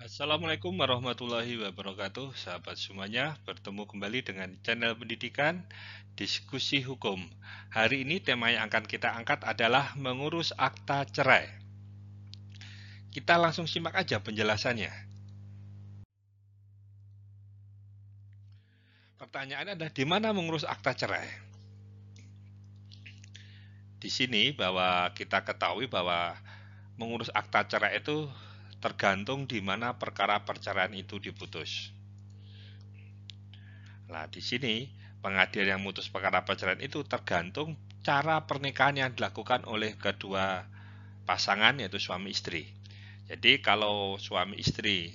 Assalamualaikum warahmatullahi wabarakatuh, sahabat semuanya. Bertemu kembali dengan channel pendidikan Diskusi Hukum. Hari ini tema yang akan kita angkat adalah mengurus akta cerai. Kita langsung simak aja penjelasannya. Pertanyaannya adalah di mana mengurus akta cerai? Di sini bahwa kita ketahui bahwa mengurus akta cerai itu tergantung di mana perkara perceraian itu diputus. Nah, di sini pengadilan yang memutus perkara perceraian itu tergantung cara pernikahan yang dilakukan oleh kedua pasangan, yaitu suami istri. Jadi kalau suami istri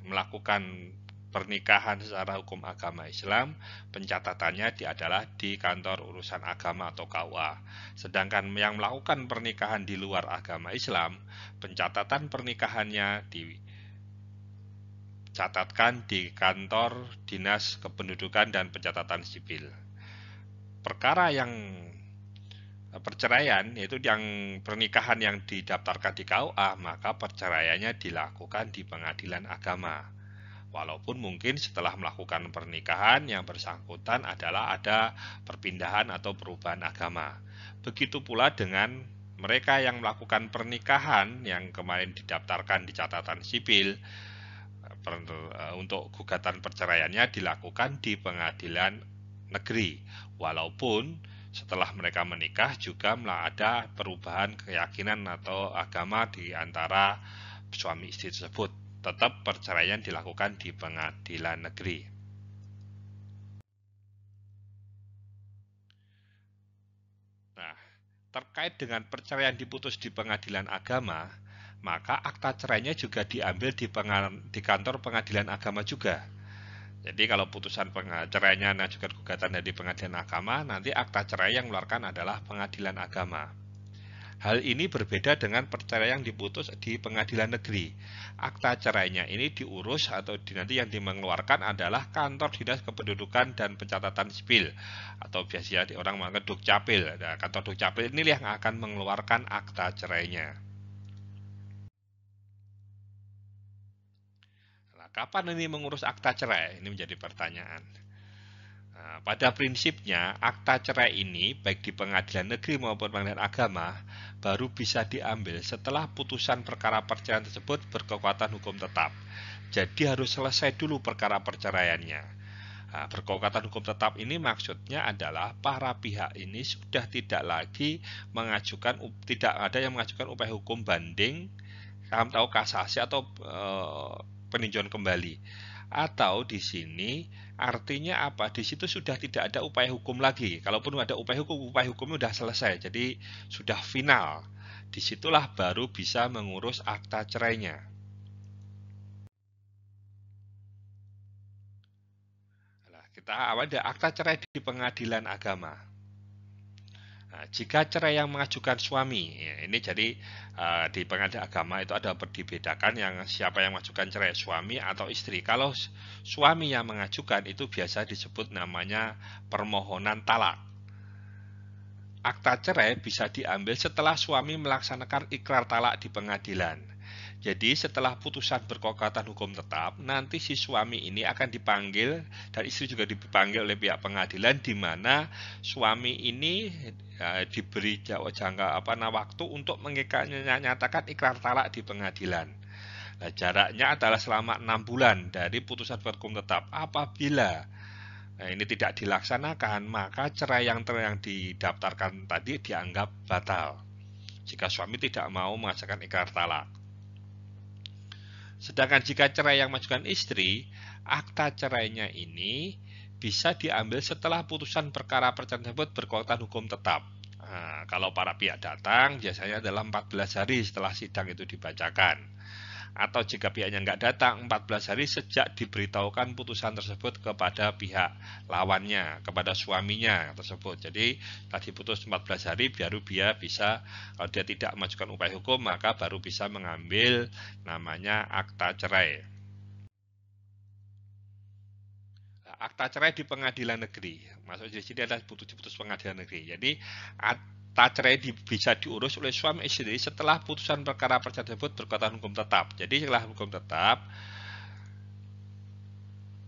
melakukan pernikahan secara hukum agama Islam, pencatatannya adalah di kantor urusan agama atau KUA. Sedangkan yang melakukan pernikahan di luar agama Islam, pencatatan pernikahannya dicatatkan di kantor Dinas Kependudukan dan Pencatatan Sipil. Perkara yang perceraian, yaitu yang pernikahan yang didaftarkan di KUA, maka perceraiannya dilakukan di pengadilan agama. Walaupun mungkin setelah melakukan pernikahan yang bersangkutan adalah ada perpindahan atau perubahan agama. Begitu pula dengan mereka yang melakukan pernikahan yang kemarin didaftarkan di catatan sipil, untuk gugatan perceraiannya dilakukan di pengadilan negeri. Walaupun setelah mereka menikah juga ada perubahan keyakinan atau agama di antara suami istri tersebut. Tetap perceraian dilakukan di pengadilan negeri. Nah, terkait dengan perceraian diputus di pengadilan agama, maka akta cerainya juga diambil di kantor pengadilan agama juga. Jadi kalau putusan cerainya mengajukan gugatan dari pengadilan agama, nanti akta cerai yang mengeluarkan adalah pengadilan agama. Hal ini berbeda dengan perceraian yang diputus di pengadilan negeri. Akta cerainya ini diurus atau nanti yang mengeluarkan adalah kantor dinas kependudukan dan pencatatan sipil atau biasanya orang menganggap dukcapil. Nah, kantor dukcapil ini yang akan mengeluarkan akta cerainya. Nah, kapan ini mengurus akta cerai? Ini menjadi pertanyaan. Nah, pada prinsipnya, akta cerai ini, baik di pengadilan negeri maupun pengadilan agama, baru bisa diambil setelah putusan perkara perceraian tersebut berkekuatan hukum tetap. Jadi harus selesai dulu perkara perceraiannya. Nah, berkekuatan hukum tetap ini maksudnya adalah para pihak ini sudah tidak lagi mengajukan, tidak ada yang mengajukan upaya hukum banding, tahu kasasi atau peninjauan kembali. Atau di sini artinya apa? Di situ sudah tidak ada upaya hukum lagi. Kalaupun ada upaya hukumnya sudah selesai. Jadi sudah final. Disitulah baru bisa mengurus akta cerainya. Nah, kita awal dari akta cerai di pengadilan agama. Nah, jika cerai yang mengajukan suami, ya, ini jadi di pengadilan agama itu ada dibedakan yang siapa yang mengajukan cerai, suami atau istri. Kalau suami yang mengajukan itu biasa disebut namanya permohonan talak. Akta cerai bisa diambil setelah suami melaksanakan ikrar talak di pengadilan. Jadi setelah putusan berkekuatan hukum tetap, nanti si suami ini akan dipanggil dan istri juga dipanggil oleh pihak pengadilan, di mana suami ini diberi jangka waktu untuk menyatakan ikrar talak di pengadilan. Nah, jaraknya adalah selama 6 bulan dari putusan berhukum tetap. Apabila ini tidak dilaksanakan, maka cerai yang didaftarkan tadi dianggap batal jika suami tidak mau mengajukan ikrar talak. Sedangkan jika cerai yang mengajukan istri, akta cerainya ini bisa diambil setelah putusan perkara perceraian tersebut berkekuatan hukum tetap. Nah, kalau para pihak datang, biasanya dalam 14 hari setelah sidang itu dibacakan. Atau jika pihaknya nggak datang, 14 hari sejak diberitahukan putusan tersebut kepada pihak lawannya, kepada suaminya tersebut. Jadi tadi putus 14 hari, baru dia bisa, kalau dia tidak mengajukan upaya hukum, maka baru bisa mengambil namanya akta cerai. Akta cerai di pengadilan negeri, maksudnya di sini adalah diputus pengadilan negeri. Jadi akta cerai bisa diurus oleh suami istri setelah putusan perkara perceraian tersebut berkekuatan hukum tetap. Jadi setelah hukum tetap,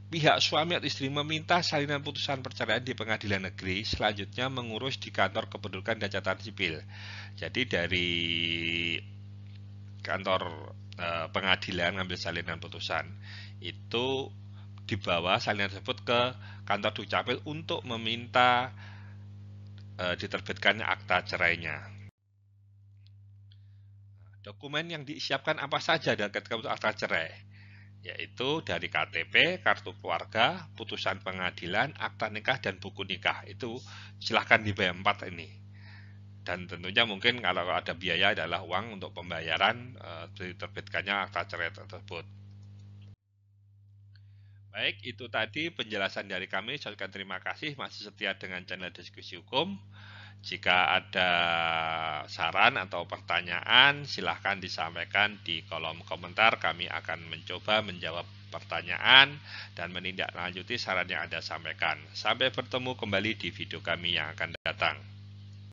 pihak suami atau istri meminta salinan putusan perceraian di pengadilan negeri, selanjutnya mengurus di kantor kependudukan dan catatan sipil. Jadi dari kantor pengadilan ngambil salinan putusan, itu dibawa salinan tersebut ke kantor Dukcapil untuk meminta diterbitkannya akta cerainya. Dokumen yang disiapkan apa saja dan ketika untuk akta cerai, yaitu dari KTP, kartu keluarga, putusan pengadilan, akta nikah, dan buku nikah. Itu silahkan dibayar 4 ini. Dan tentunya mungkin kalau ada biaya adalah uang untuk pembayaran diterbitkannya akta cerai tersebut. Baik, itu tadi penjelasan dari kami. Saya ucapkan terima kasih masih setia dengan channel Diskusi Hukum. Jika ada saran atau pertanyaan, silahkan disampaikan di kolom komentar. Kami akan mencoba menjawab pertanyaan dan menindaklanjuti saran yang Anda sampaikan. Sampai bertemu kembali di video kami yang akan datang.